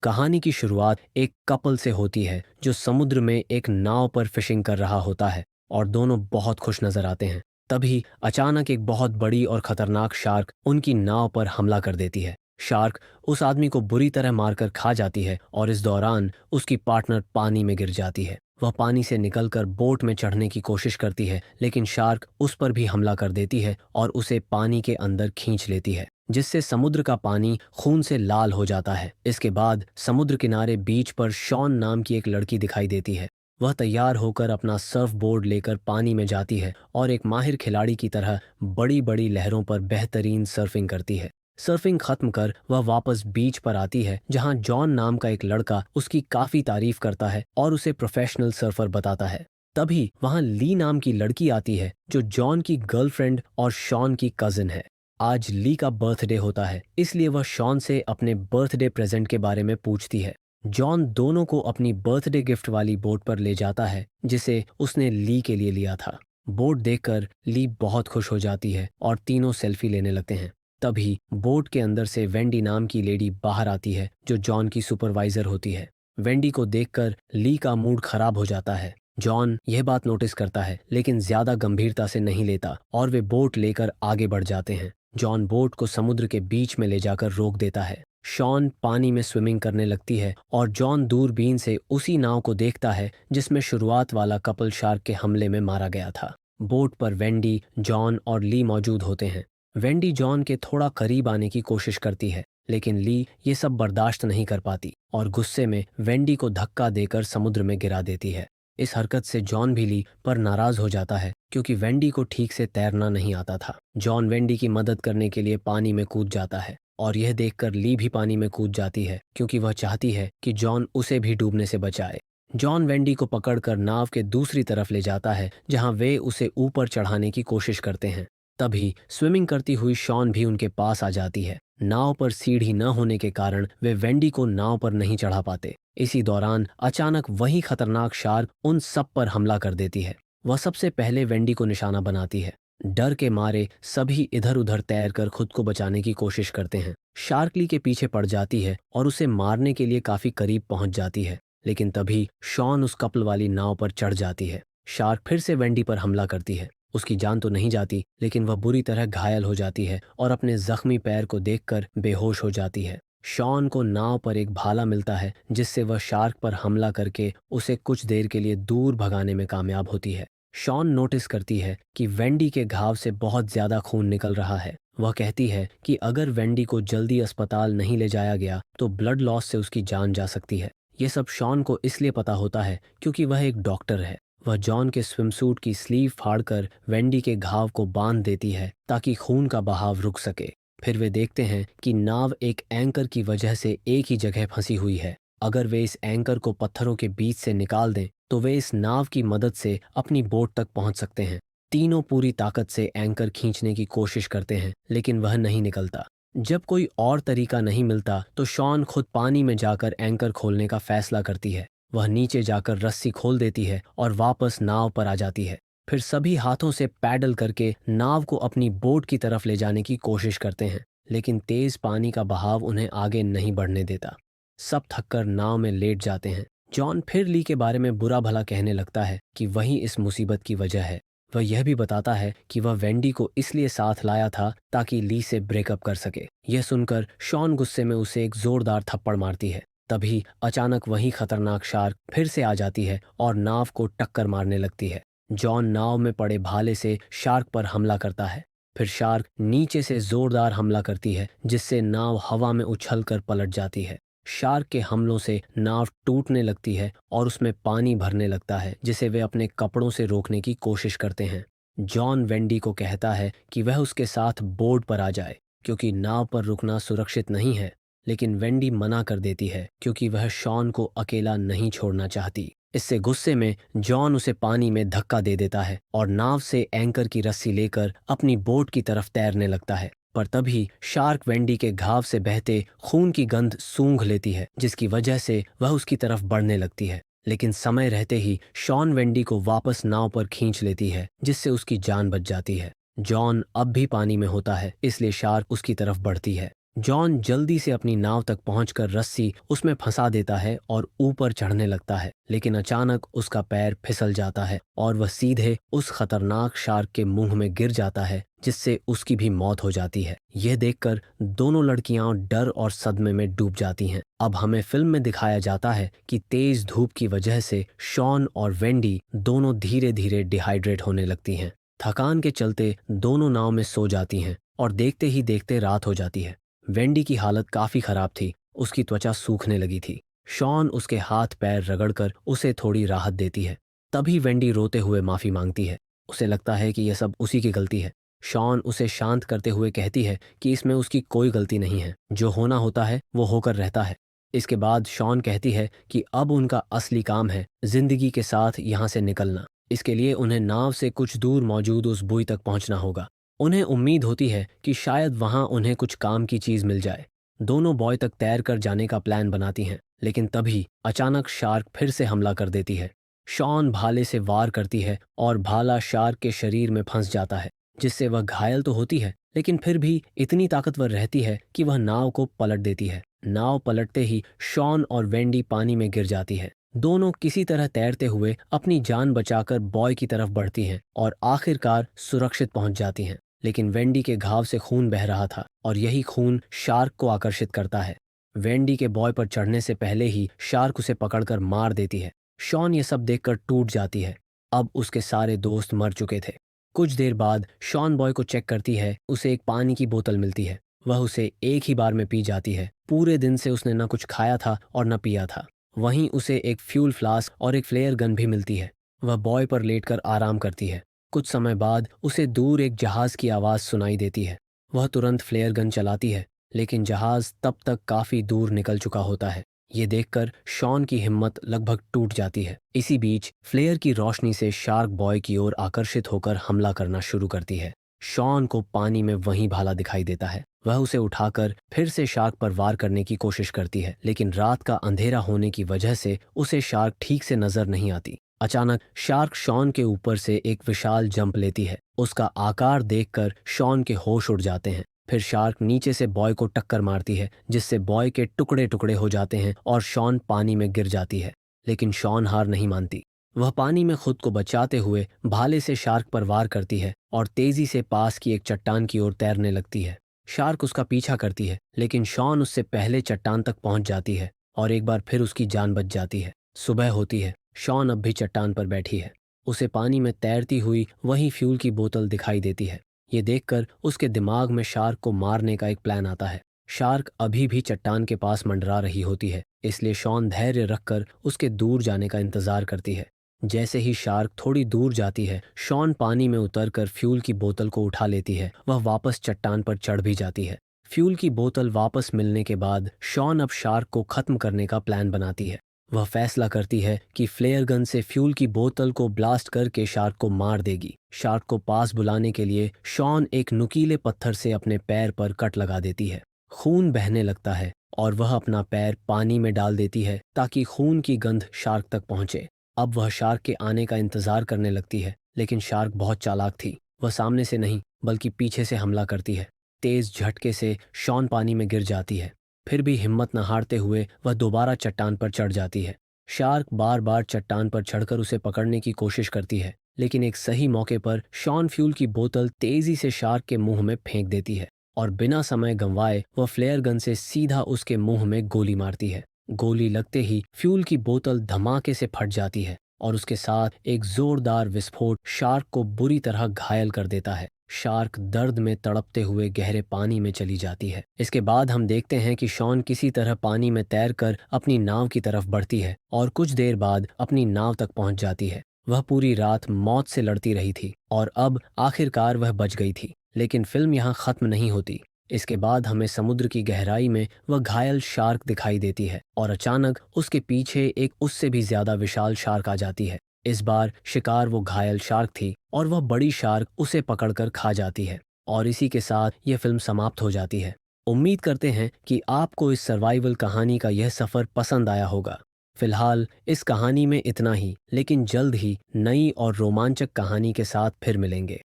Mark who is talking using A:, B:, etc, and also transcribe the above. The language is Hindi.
A: कहानी की शुरुआत एक कपल से होती है जो समुद्र में एक नाव पर फिशिंग कर रहा होता है और दोनों बहुत खुश नजर आते हैं। तभी अचानक एक बहुत बड़ी और खतरनाक शार्क उनकी नाव पर हमला कर देती है। शार्क उस आदमी को बुरी तरह मारकर खा जाती है और इस दौरान उसकी पार्टनर पानी में गिर जाती है। वह पानी से निकलकर बोट में चढ़ने की कोशिश करती है, लेकिन शार्क उस पर भी हमला कर देती है और उसे पानी के अंदर खींच लेती है, जिससे समुद्र का पानी खून से लाल हो जाता है। इसके बाद समुद्र किनारे बीच पर शॉन नाम की एक लड़की दिखाई देती है। वह तैयार होकर अपना सर्फ बोर्ड लेकर पानी में जाती है और एक माहिर खिलाड़ी की तरह बड़ी बड़ी लहरों पर बेहतरीन सर्फिंग करती है। सर्फिंग खत्म कर वह वापस बीच पर आती है, जहां जॉन नाम का एक लड़का उसकी काफी तारीफ करता है और उसे प्रोफेशनल सर्फर बताता है। तभी वहां ली नाम की लड़की आती है जो जॉन की गर्लफ्रेंड और शॉन की कजिन है। आज ली का बर्थडे होता है, इसलिए वह शॉन से अपने बर्थडे प्रेजेंट के बारे में पूछती है। जॉन दोनों को अपनी बर्थडे गिफ्ट वाली बोट पर ले जाता है जिसे उसने ली के लिए लिया था। बोट देखकर ली बहुत खुश हो जाती है और तीनों सेल्फी लेने लगते हैं। तभी बोट के अंदर से वेंडी नाम की लेडी बाहर आती है जो जॉन की सुपरवाइजर होती है। वेंडी को देखकर ली का मूड खराब हो जाता है। जॉन यह बात नोटिस करता है, लेकिन ज्यादा गंभीरता से नहीं लेता और वे बोट लेकर आगे बढ़ जाते हैं। जॉन बोट को समुद्र के बीच में ले जाकर रोक देता है। शॉन पानी में स्विमिंग करने लगती है और जॉन दूरबीन से उसी नाव को देखता है जिसमें शुरुआत वाला कपल शार्क के हमले में मारा गया था। बोट पर वेंडी, जॉन और ली मौजूद होते हैं। वेंडी जॉन के थोड़ा करीब आने की कोशिश करती है, लेकिन ली ये सब बर्दाश्त नहीं कर पाती और गुस्से में वेंडी को धक्का देकर समुद्र में गिरा देती है। इस हरकत से जॉन भी ली पर नाराज हो जाता है, क्योंकि वेंडी को ठीक से तैरना नहीं आता था। जॉन वेंडी की मदद करने के लिए पानी में कूद जाता है और यह देखकर ली भी पानी में कूद जाती है, क्योंकि वह चाहती है कि जॉन उसे भी डूबने से बचाए। जॉन वेंडी को पकड़कर नाव के दूसरी तरफ ले जाता है, जहां वे उसे ऊपर चढ़ाने की कोशिश करते हैं। तभी स्विमिंग करती हुई शॉन भी उनके पास आ जाती है। नाव पर सीढ़ी न होने के कारण वे वेंडी को नाव पर नहीं चढ़ा पाते। इसी दौरान अचानक वही खतरनाक शार्क उन सब पर हमला कर देती है। वह सबसे पहले वेंडी को निशाना बनाती है। डर के मारे सभी इधर उधर तैरकर खुद को बचाने की कोशिश करते हैं। शार्क ली के पीछे पड़ जाती है और उसे मारने के लिए काफी करीब पहुंच जाती है, लेकिन तभी शॉन उस कपल वाली नाव पर चढ़ जाती है। शार्क फिर से वेंडी पर हमला करती है। उसकी जान तो नहीं जाती, लेकिन वह बुरी तरह घायल हो जाती है और अपने जख्मी पैर को देखकर बेहोश हो जाती है। शॉन को नाव पर एक भाला मिलता है, जिससे वह शार्क पर हमला करके उसे कुछ देर के लिए दूर भगाने में कामयाब होती है। शॉन नोटिस करती है कि वेंडी के घाव से बहुत ज्यादा खून निकल रहा है। वह कहती है कि अगर वेंडी को जल्दी अस्पताल नहीं ले जाया गया तो ब्लड लॉस से उसकी जान जा सकती है। ये सब शॉन को इसलिए पता होता है क्योंकि वह एक डॉक्टर है। वह जॉन के स्विमसूट की स्लीव फाड़कर वेंडी के घाव को बांध देती है ताकि खून का बहाव रुक सके। फिर वे देखते हैं कि नाव एक एंकर की वजह से एक ही जगह फंसी हुई है। अगर वे इस एंकर को पत्थरों के बीच से निकाल दें तो वे इस नाव की मदद से अपनी बोट तक पहुंच सकते हैं। तीनों पूरी ताकत से एंकर खींचने की कोशिश करते हैं, लेकिन वह नहीं निकलता। जब कोई और तरीका नहीं मिलता तो शॉन खुद पानी में जाकर एंकर खोलने का फैसला करती है। वह नीचे जाकर रस्सी खोल देती है और वापस नाव पर आ जाती है। फिर सभी हाथों से पैडल करके नाव को अपनी बोट की तरफ ले जाने की कोशिश करते हैं, लेकिन तेज पानी का बहाव उन्हें आगे नहीं बढ़ने देता। सब थककर नाव में लेट जाते हैं। जॉन फिर ली के बारे में बुरा भला कहने लगता है कि वही इस मुसीबत की वजह है। वह यह भी बताता है कि वह वेंडी को इसलिए साथ लाया था ताकि ली से ब्रेकअप कर सके। यह सुनकर शॉन गुस्से में उसे एक जोरदार थप्पड़ मारती है। तभी अचानक वही खतरनाक शार्क फिर से आ जाती है और नाव को टक्कर मारने लगती है। जॉन नाव में पड़े भाले से शार्क पर हमला करता है। फिर शार्क नीचे से जोरदार हमला करती है, जिससे नाव हवा में उछलकर पलट जाती है। शार्क के हमलों से नाव टूटने लगती है और उसमें पानी भरने लगता है, जिसे वे अपने कपड़ों से रोकने की कोशिश करते हैं। जॉन वेंडी को कहता है कि वह उसके साथ बोर्ड पर आ जाए, क्योंकि नाव पर रुकना सुरक्षित नहीं है, लेकिन वेंडी मना कर देती है क्योंकि वह शॉन को अकेला नहीं छोड़ना चाहती। इससे गुस्से में जॉन उसे पानी में धक्का दे देता है और नाव से एंकर की रस्सी लेकर अपनी बोट की तरफ तैरने लगता है। पर तभी शार्क वेंडी के घाव से बहते खून की गंध सूंघ लेती है, जिसकी वजह से वह उसकी तरफ बढ़ने लगती है। लेकिन समय रहते ही शॉन वेंडी को वापस नाव पर खींच लेती है, जिससे उसकी जान बच जाती है। जॉन अब भी पानी में होता है, इसलिए शार्क उसकी तरफ बढ़ती है। जॉन जल्दी से अपनी नाव तक पहुंचकर रस्सी उसमें फंसा देता है और ऊपर चढ़ने लगता है, लेकिन अचानक उसका पैर फिसल जाता है और वह सीधे उस खतरनाक शार्क के मुंह में गिर जाता है, जिससे उसकी भी मौत हो जाती है। यह देखकर दोनों लड़कियां डर और सदमे में डूब जाती हैं। अब हमें फिल्म में दिखाया जाता है कि तेज धूप की वजह से शॉन और वेंडी दोनों धीरे धीरे डिहाइड्रेट होने लगती हैं। थकान के चलते दोनों नाव में सो जाती हैं और देखते ही देखते रात हो जाती है। वेंडी की हालत काफी खराब थी, उसकी त्वचा सूखने लगी थी। शॉन उसके हाथ पैर रगड़कर उसे थोड़ी राहत देती है। तभी वेंडी रोते हुए माफी मांगती है। उसे लगता है कि यह सब उसी की गलती है। शॉन उसे शांत करते हुए कहती है कि इसमें उसकी कोई गलती नहीं है, जो होना होता है वो होकर रहता है। इसके बाद शॉन कहती है कि अब उनका असली काम है जिंदगी के साथ यहाँ से निकलना। इसके लिए उन्हें नाव से कुछ दूर मौजूद उस बुई तक पहुंचना होगा। उन्हें उम्मीद होती है कि शायद वहां उन्हें कुछ काम की चीज मिल जाए। दोनों बॉय तक तैर कर जाने का प्लान बनाती हैं, लेकिन तभी अचानक शार्क फिर से हमला कर देती है। शॉन भाले से वार करती है और भाला शार्क के शरीर में फंस जाता है, जिससे वह घायल तो होती है, लेकिन फिर भी इतनी ताकतवर रहती है कि वह नाव को पलट देती है। नाव पलटते ही शॉन और वेंडी पानी में गिर जाती है। दोनों किसी तरह तैरते हुए अपनी जान बचाकर बॉय की तरफ बढ़ती हैं और आखिरकार सुरक्षित पहुंच जाती हैं। लेकिन वेंडी के घाव से खून बह रहा था और यही खून शार्क को आकर्षित करता है। वेंडी के बॉय पर चढ़ने से पहले ही शार्क उसे पकड़कर मार देती है। शॉन ये सब देखकर टूट जाती है। अब उसके सारे दोस्त मर चुके थे। कुछ देर बाद शॉन बॉय को चेक करती है। उसे एक पानी की बोतल मिलती है। वह उसे एक ही बार में पी जाती है। पूरे दिन से उसने न कुछ खाया था और न पिया था। वहीं उसे एक फ्यूल फ्लास्क और एक फ्लेयर गन भी मिलती है। वह बॉय पर लेटकर आराम करती है। कुछ समय बाद उसे दूर एक जहाज की आवाज़ सुनाई देती है। वह तुरंत फ्लेयर गन चलाती है, लेकिन जहाज तब तक काफ़ी दूर निकल चुका होता है। ये देखकर शॉन की हिम्मत लगभग टूट जाती है। इसी बीच फ्लेयर की रोशनी से शार्क बॉय की ओर आकर्षित होकर हमला करना शुरू करती है। शॉन को पानी में वहीं भाला दिखाई देता है। वह उसे उठाकर फिर से शार्क पर वार करने की कोशिश करती है, लेकिन रात का अंधेरा होने की वजह से उसे शार्क ठीक से नजर नहीं आती। अचानक शार्क शॉन के ऊपर से एक विशाल जंप लेती है। उसका आकार देखकर शॉन के होश उड़ जाते हैं। फिर शार्क नीचे से बॉय को टक्कर मारती है, जिससे बॉय के टुकड़े टुकड़े हो जाते हैं और शॉन पानी में गिर जाती है। लेकिन शॉन हार नहीं मानती। वह पानी में खुद को बचाते हुए भाले से शार्क पर वार करती है और तेजी से पास की एक चट्टान की ओर तैरने लगती है। शार्क उसका पीछा करती है, लेकिन शॉन उससे पहले चट्टान तक पहुंच जाती है और एक बार फिर उसकी जान बच जाती है। सुबह होती है। शॉन अब भी चट्टान पर बैठी है। उसे पानी में तैरती हुई वही फ्यूल की बोतल दिखाई देती है। ये देखकर उसके दिमाग में शार्क को मारने का एक प्लान आता है। शार्क अभी भी चट्टान के पास मंडरा रही होती है, इसलिए शॉन धैर्य रखकर उसके दूर जाने का इंतजार करती है। जैसे ही शार्क थोड़ी दूर जाती है, शॉन पानी में उतरकर फ्यूल की बोतल को उठा लेती है। वह वापस चट्टान पर चढ़ भी जाती है। फ्यूल की बोतल वापस मिलने के बाद शॉन अब शार्क को खत्म करने का प्लान बनाती है। वह फैसला करती है कि फ्लेयर गन से फ्यूल की बोतल को ब्लास्ट करके शार्क को मार देगी। शार्क को पास बुलाने के लिए शॉन एक नुकीले पत्थर से अपने पैर पर कट लगा देती है। खून बहने लगता है और वह अपना पैर पानी में डाल देती है ताकि खून की गंध शार्क तक पहुंचे। अब वह शार्क के आने का इंतजार करने लगती है, लेकिन शार्क बहुत चालाक थी। वह सामने से नहीं बल्कि पीछे से हमला करती है। तेज झटके से शॉन पानी में गिर जाती है। फिर भी हिम्मत न हारते हुए वह दोबारा चट्टान पर चढ़ जाती है। शार्क बार बार चट्टान पर चढ़कर उसे पकड़ने की कोशिश करती है, लेकिन एक सही मौके पर शॉन फ्यूल की बोतल तेजी से शार्क के मुंह में फेंक देती है और बिना समय गंवाए वह फ्लेयर गन से सीधा उसके मुंह में गोली मारती है। गोली लगते ही फ्यूल की बोतल धमाके से फट जाती है और उसके साथ एक जोरदार विस्फोट शार्क को बुरी तरह घायल कर देता है। शार्क दर्द में तड़पते हुए गहरे पानी में चली जाती है। इसके बाद हम देखते हैं कि शॉन किसी तरह पानी में तैरकर अपनी नाव की तरफ बढ़ती है और कुछ देर बाद अपनी नाव तक पहुंच जाती है। वह पूरी रात मौत से लड़ती रही थी और अब आखिरकार वह बच गई थी। लेकिन फिल्म यहाँ खत्म नहीं होती। इसके बाद हमें समुद्र की गहराई में वह घायल शार्क दिखाई देती है और अचानक उसके पीछे एक उससे भी ज्यादा विशाल शार्क आ जाती है। इस बार शिकार वो घायल शार्क थी और वह बड़ी शार्क उसे पकड़कर खा जाती है और इसी के साथ यह फिल्म समाप्त हो जाती है। उम्मीद करते हैं कि आपको इस सर्वाइवल कहानी का यह सफ़र पसंद आया होगा। फिलहाल इस कहानी में इतना ही, लेकिन जल्द ही नई और रोमांचक कहानी के साथ फिर मिलेंगे।